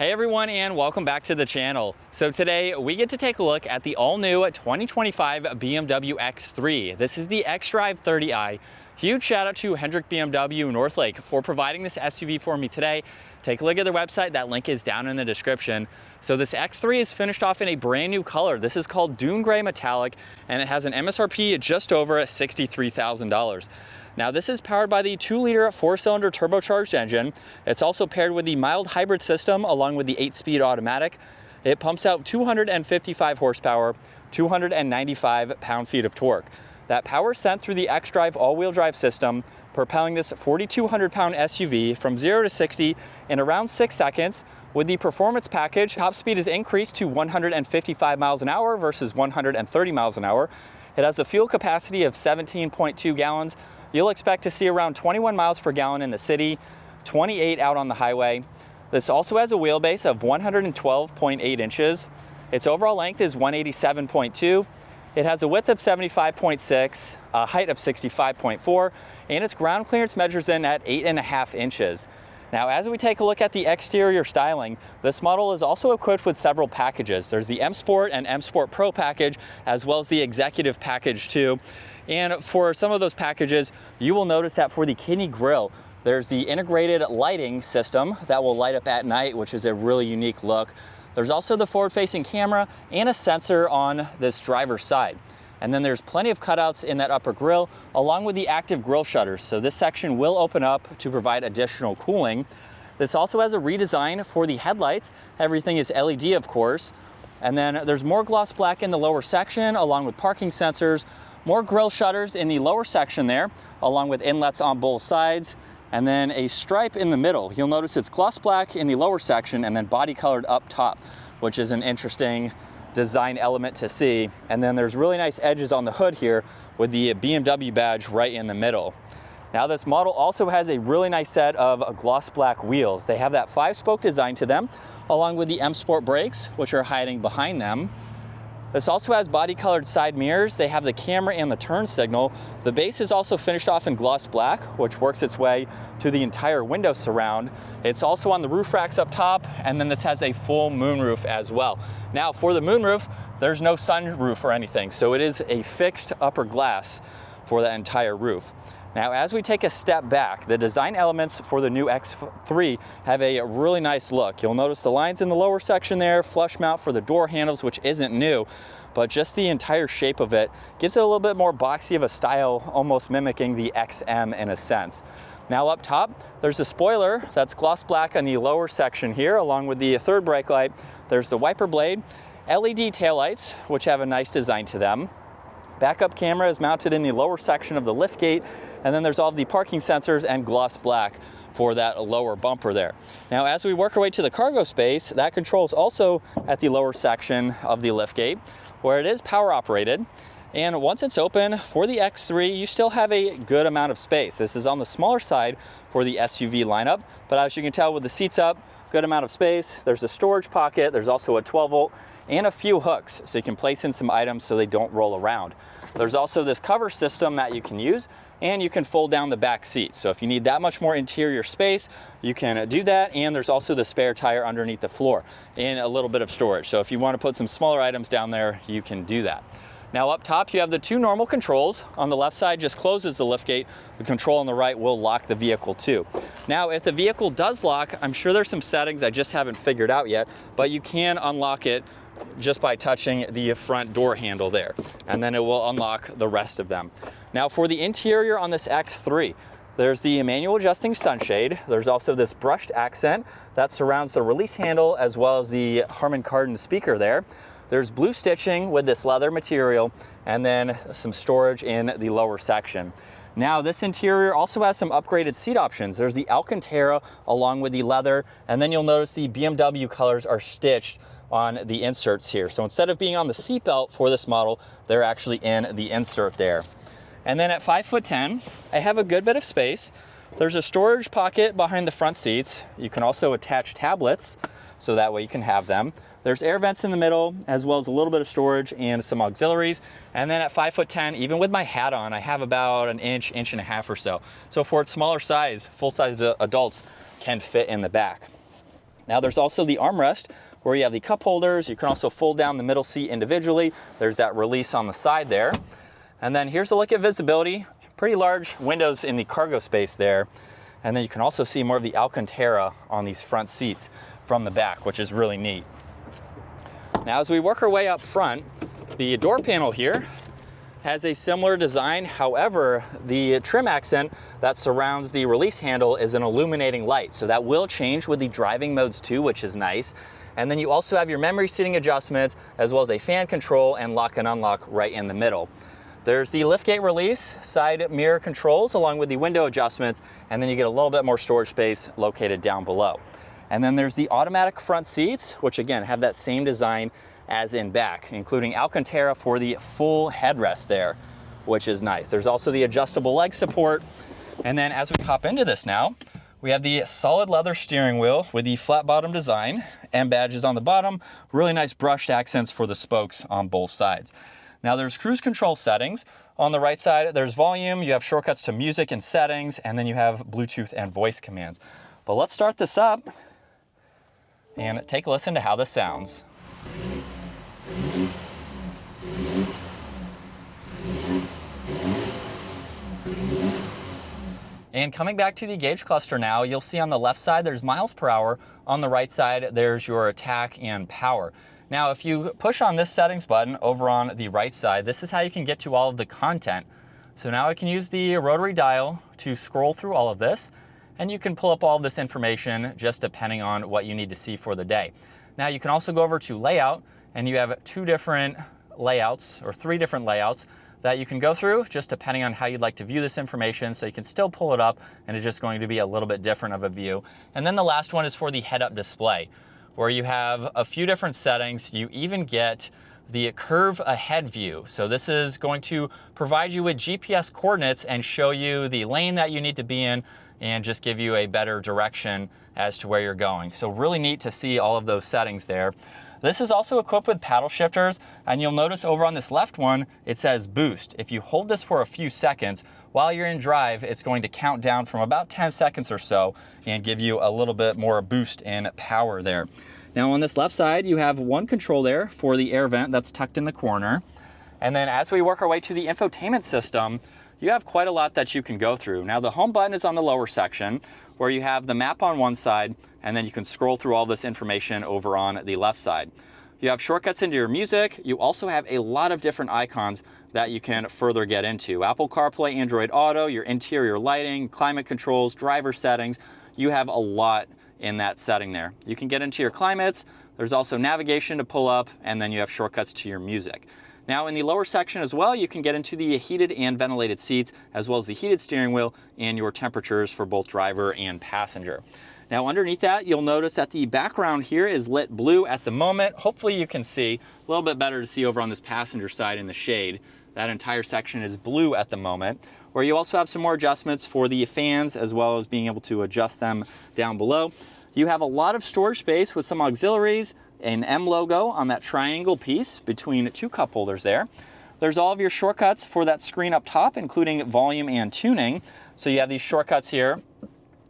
Hey everyone, and welcome back to the channel. So today we get to take a look at the all-new 2025 BMW X3. This is the xDrive30i. Huge shout out to Hendrick BMW Northlake for providing this SUV for me today. Take a look at their website, that link is down in the description. So this X3 is finished off in a brand new color. This is called Dune Grey Metallic, and it has an MSRP just over $63,000. Now this is powered by the 2-liter 4-cylinder turbocharged engine. It's also paired with the mild hybrid system along with the 8-speed automatic. It pumps out 255 horsepower, 295 pound-feet of torque. That power is sent through the xDrive all-wheel drive system, propelling this 4,200-pound SUV from 0 to 60 in around 6 seconds. With the performance package, top speed is increased to 155 miles an hour versus 130 miles an hour. It has a fuel capacity of 17.2 gallons. You'll expect to see around 21 miles per gallon in the city, 28 out on the highway. This also has a wheelbase of 112.8 inches. Its overall length is 187.2. It has a width of 75.6, a height of 65.4, and its ground clearance measures in at 8.5 inches. Now, as we take a look at the exterior styling, this model is also equipped with several packages. There's the M Sport and M Sport Pro package, as well as the Executive package too. And for some of those packages, you will notice that for the kidney grille, there's the integrated lighting system that will light up at night, which is a really unique look. There's also the forward-facing camera and a sensor on this driver's side. And then there's plenty of cutouts in that upper grille, along with the active grille shutters. So this section will open up to provide additional cooling. This also has a redesign for the headlights. Everything is LED, of course. And then there's more gloss black in the lower section, along with parking sensors, more grille shutters in the lower section there, along with inlets on both sides, and then a stripe in the middle. You'll notice it's gloss black in the lower section and then body colored up top, which is an interesting design element to see. And then there's really nice edges on the hood here with the BMW badge right in the middle. Now this model also has a really nice set of gloss black wheels. They have that 5-spoke design to them, along with the M Sport brakes, which are hiding behind them. This also has body colored side mirrors. They have the camera and the turn signal. The base is also finished off in gloss black, which works its way to the entire window surround. It's also on the roof racks up top, and then this has a full moonroof as well. Now for the moonroof, there's no sunroof or anything, so it is a fixed upper glass for the entire roof. Now, as we take a step back, the design elements for the new X3 have a really nice look. You'll notice the lines in the lower section there, flush mount for the door handles, which isn't new, but just the entire shape of it gives it a little bit more boxy of a style, almost mimicking the XM in a sense. Now up top, there's a spoiler that's gloss black on the lower section here, along with the third brake light. There's the wiper blade, LED taillights, which have a nice design to them. Backup camera is mounted in the lower section of the liftgate, and then there's all the parking sensors and gloss black for that lower bumper there. Now, as we work our way to the cargo space, that controls also at the lower section of the liftgate, where it is power operated. And once it's open for the X3, you still have a good amount of space. This is on the smaller side for the SUV lineup, but as you can tell with the seats up, good amount of space. There's a storage pocket, there's also a 12-volt, and a few hooks, so you can place in some items so they don't roll around. There's also this cover system that you can use, and you can fold down the back seat. So if you need that much more interior space, you can do that. And there's also the spare tire underneath the floor and a little bit of storage. So if you want to put some smaller items down there, you can do that. Now up top, you have the 2 normal controls. On the left side just closes the liftgate. The control on the right will lock the vehicle too. Now, if the vehicle does lock, I'm sure there's some settings I just haven't figured out yet, but you can unlock it just by touching the front door handle there, and then it will unlock the rest of them. Now for the interior on this X3, there's the manual adjusting sunshade. There's also this brushed accent that surrounds the release handle, as well as the Harman Kardon speaker there. There's blue stitching with this leather material, and then some storage in the lower section. Now this interior also has some upgraded seat options. There's the Alcantara along with the leather, and then you'll notice the BMW colors are stitched on the inserts here. So instead of being on the seatbelt for this model, they're actually in the insert there. And then at 5'10", I have a good bit of space. There's a storage pocket behind the front seats. You can also attach tablets, so that way you can have them. There's air vents in the middle, as well as a little bit of storage and some auxiliaries. And then at 5'10", even with my hat on, I have about an inch, inch and a half or so. So for its smaller size, full-size adults can fit in the back. Now there's also the armrest where you have the cup holders. You can also fold down the middle seat individually. There's that release on the side there. And then here's a look at visibility. Pretty large windows in the cargo space there. And then you can also see more of the Alcantara on these front seats from the back, which is really neat. Now as we work our way up front, the door panel here has a similar design. However, the trim accent that surrounds the release handle is an illuminating light. So that will change with the driving modes too, which is nice. And then you also have your memory seating adjustments, as well as a fan control and lock and unlock right in the middle. There's the liftgate release, side mirror controls, along with the window adjustments, and then you get a little bit more storage space located down below. And then there's the automatic front seats, which again have that same design as in back, including Alcantara for the full headrest there, which is nice. There's also the adjustable leg support. And then as we hop into this now, we have the solid leather steering wheel with the flat bottom design and badges on the bottom. Really nice brushed accents for the spokes on both sides. Now there's cruise control settings. On the right side, there's volume. You have shortcuts to music and settings, and then you have Bluetooth and voice commands. But let's start this up and take a listen to how this sounds. And coming back to the gauge cluster now, you'll see on the left side there's miles per hour. On the right side, there's your attack and power. Now, if you push on this settings button over on the right side, this is how you can get to all of the content. So now I can use the rotary dial to scroll through all of this, and you can pull up all of this information just depending on what you need to see for the day. Now you can also go over to layout, and you have two different layouts or three different layouts that you can go through just depending on how you'd like to view this information. So you can still pull it up, and it's just going to be a little bit different of a view. And then the last one is for the head-up display, where you have a few different settings. You even get the curve ahead view. So this is going to provide you with GPS coordinates and show you the lane that you need to be in and just give you a better direction as to where you're going. So really neat to see all of those settings there. This is also equipped with paddle shifters, and you'll notice over on this left one, it says boost. If you hold this for a few seconds, while you're in drive, it's going to count down from about 10 seconds or so and give you a little bit more boost in power there. Now on this left side, you have one control there for the air vent that's tucked in the corner. And then as we work our way to the infotainment system, you have quite a lot that you can go through. Now the home button is on the lower section, where you have the map on one side, and then you can scroll through all this information over on the left side. You have shortcuts into your music. You also have a lot of different icons that you can further get into. Apple CarPlay, Android Auto, your interior lighting, climate controls, driver settings. You have a lot in that setting there. You can get into your climates. There's also navigation to pull up, and then you have shortcuts to your music. Now in the lower section as well, you can get into the heated and ventilated seats, as well as the heated steering wheel and your temperatures for both driver and passenger. Now underneath that, you'll notice that the background here is lit blue at the moment. Hopefully you can see a little bit better to see over on this passenger side in the shade. That entire section is blue at the moment, where you also have some more adjustments for the fans, as well as being able to adjust them down below. You have a lot of storage space with some auxiliaries, an M logo on that triangle piece between two cup holders there. There's all of your shortcuts for that screen up top, including volume and tuning. So you have these shortcuts here,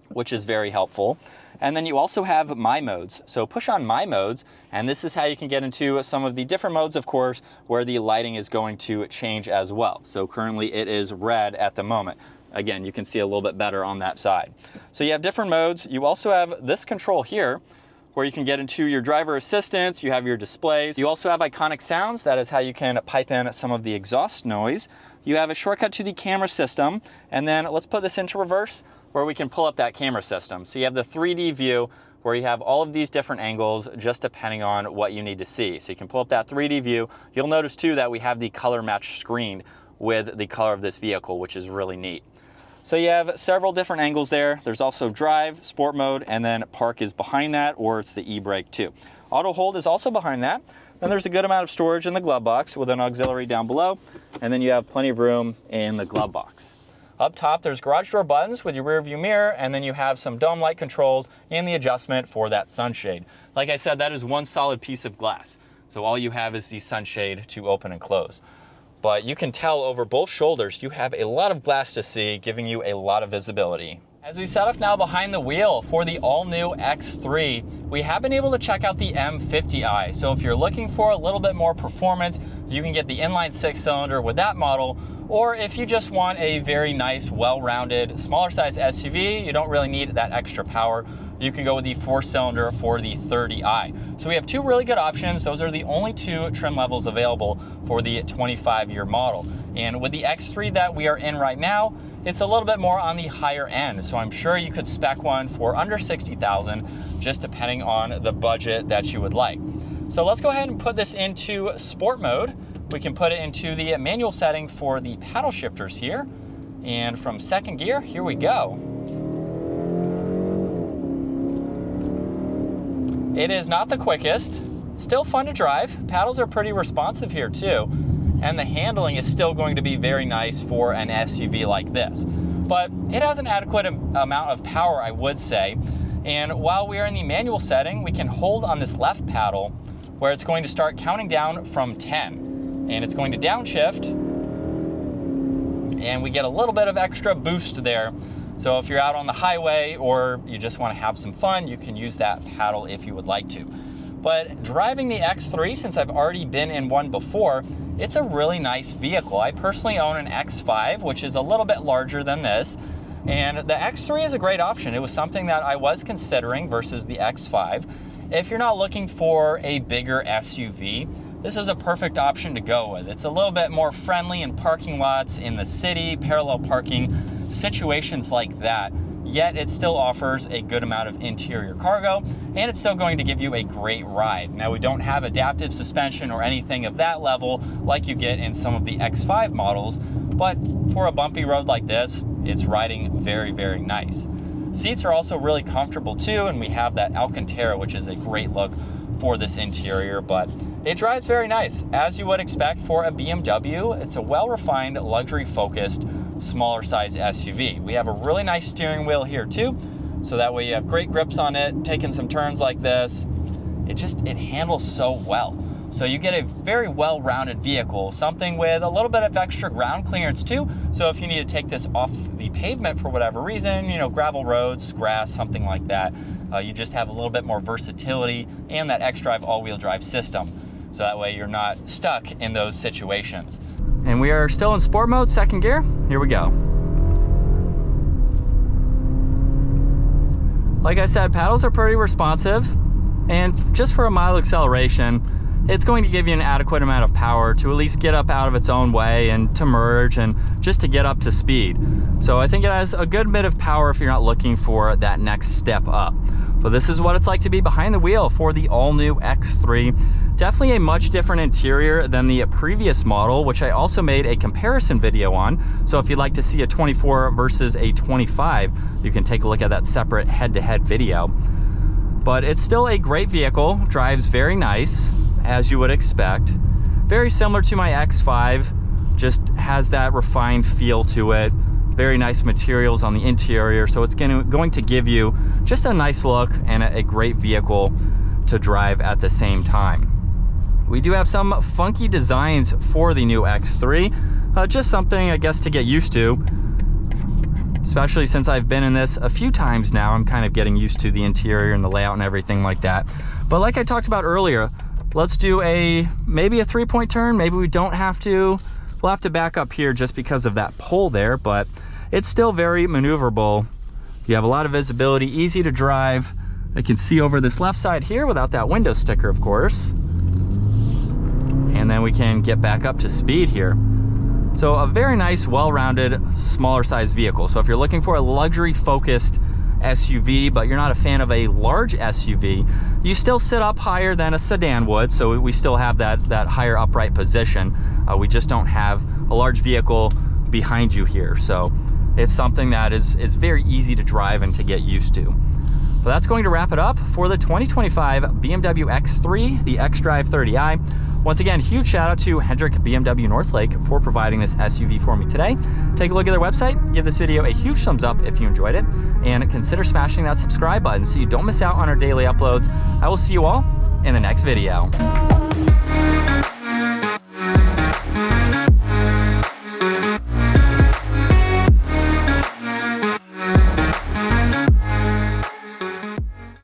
which is very helpful. And then you also have My Modes. So push on My Modes, and this is how you can get into some of the different modes, of course, where the lighting is going to change as well. So currently it is red at the moment. Again, you can see a little bit better on that side. So you have different modes. You also have this control here, where you can get into your driver assistance. You have your displays. You also have iconic sounds. That is how you can pipe in some of the exhaust noise. You have a shortcut to the camera system. And then let's put this into reverse, where we can pull up that camera system. So you have the 3D view, where you have all of these different angles just depending on what you need to see. So you can pull up that 3D view. You'll notice too that we have the color match screened with the color of this vehicle, which is really neat. So you have several different angles there. There's also drive, sport mode, and then park is behind that, or it's the e-brake too. Auto hold is also behind that. Then there's a good amount of storage in the glove box with an auxiliary down below, and then you have plenty of room in the glove box. Up top, there's garage door buttons with your rear view mirror, and then you have some dome light controls and the adjustment for that sunshade. Like I said, that is one solid piece of glass. So all you have is the sunshade to open and close. But you can tell over both shoulders, you have a lot of glass to see, giving you a lot of visibility. As we set off now behind the wheel for the all-new X3, we have been able to check out the M50i. So if you're looking for a little bit more performance, you can get the inline 6-cylinder with that model, or if you just want a very nice, well-rounded, smaller size SUV, you don't really need that extra power, you can go with the 4-cylinder for the 30i. So we have two really good options. Those are the only two trim levels available for the 25-year model. And with the X3 that we are in right now, it's a little bit more on the higher end. So I'm sure you could spec one for under $60,000, just depending on the budget that you would like. So let's go ahead and put this into sport mode. We can put it into the manual setting for the paddle shifters here. And from second gear, here we go. It is not the quickest, still fun to drive. Paddles are pretty responsive here too. And the handling is still going to be very nice for an SUV like this. But it has an adequate amount of power, I would say. And while we are in the manual setting, we can hold on this left paddle where it's going to start counting down from 10. And it's going to downshift. And we get a little bit of extra boost there. So if you're out on the highway or you just want to have some fun, you can use that paddle if you would like to. But driving the X3, since I've already been in one before, it's a really nice vehicle. I personally own an X5, which is a little bit larger than this. And the X3 is a great option. It was something that I was considering versus the X5. If you're not looking for a bigger SUV, this is a perfect option to go with. It's a little bit more friendly in parking lots, in the city, parallel parking, situations like that. Yet it still offers a good amount of interior cargo, and it's still going to give you a great ride. Now, we don't have adaptive suspension or anything of that level like you get in some of the X5 models, but for a bumpy road like this, it's riding very, very nice. Seats are also really comfortable too, and we have that Alcantara, which is a great look for this interior, but it drives very nice. As you would expect for a BMW, it's a well-refined, luxury-focused, smaller size SUV. We have a really nice steering wheel here too, so that way you have great grips on it, taking some turns like this. It handles so well. So you get a very well-rounded vehicle, something with a little bit of extra ground clearance too. So if you need to take this off the pavement for whatever reason, gravel roads, grass, something like that, you just have a little bit more versatility and that xDrive all-wheel drive system. So that way you're not stuck in those situations. And we are still in sport mode, second gear. Here we go. Like I said, paddles are pretty responsive, and just for a mild acceleration, it's going to give you an adequate amount of power to at least get up out of its own way and to merge and just to get up to speed. So I think it has a good bit of power if you're not looking for that next step up. But this is what it's like to be behind the wheel for the all-new X3. Definitely a much different interior than the previous model, which I also made a comparison video on. So if you'd like to see a 24 versus a 25, you can take a look at that separate head-to-head video. But it's still a great vehicle, drives very nice, as you would expect. Very similar to my X5, just has that refined feel to it. Very nice materials on the interior, so it's going to give you just a nice look and a great vehicle to drive at the same time. We do have some funky designs for the new X3, just something I guess to get used to, especially since I've been in this a few times now. I'm kind of getting used to the interior and the layout and everything like that. But like I talked about earlier, let's do maybe a 3-point turn. Maybe we don't have to. We'll have to back up here just because of that pole there, but it's still very maneuverable. You have a lot of visibility, easy to drive. I can see over this left side here without that window sticker, of course. And then we can get back up to speed here. So a very nice, well-rounded, smaller size vehicle. So if you're looking for a luxury-focused SUV, but you're not a fan of a large SUV, you still sit up higher than a sedan would, so we still have that higher upright position. We just don't have a large vehicle behind you here, so it's something that is very easy to drive and to get used to. But that's going to wrap it up for the 2025 BMW X3, the xDrive30i. Once again, huge shout out to Hendrick BMW Northlake for providing this SUV for me today. Take a look at their website, give this video a huge thumbs up if you enjoyed it, and consider smashing that subscribe button so you don't miss out on our daily uploads. I will see you all in the next video.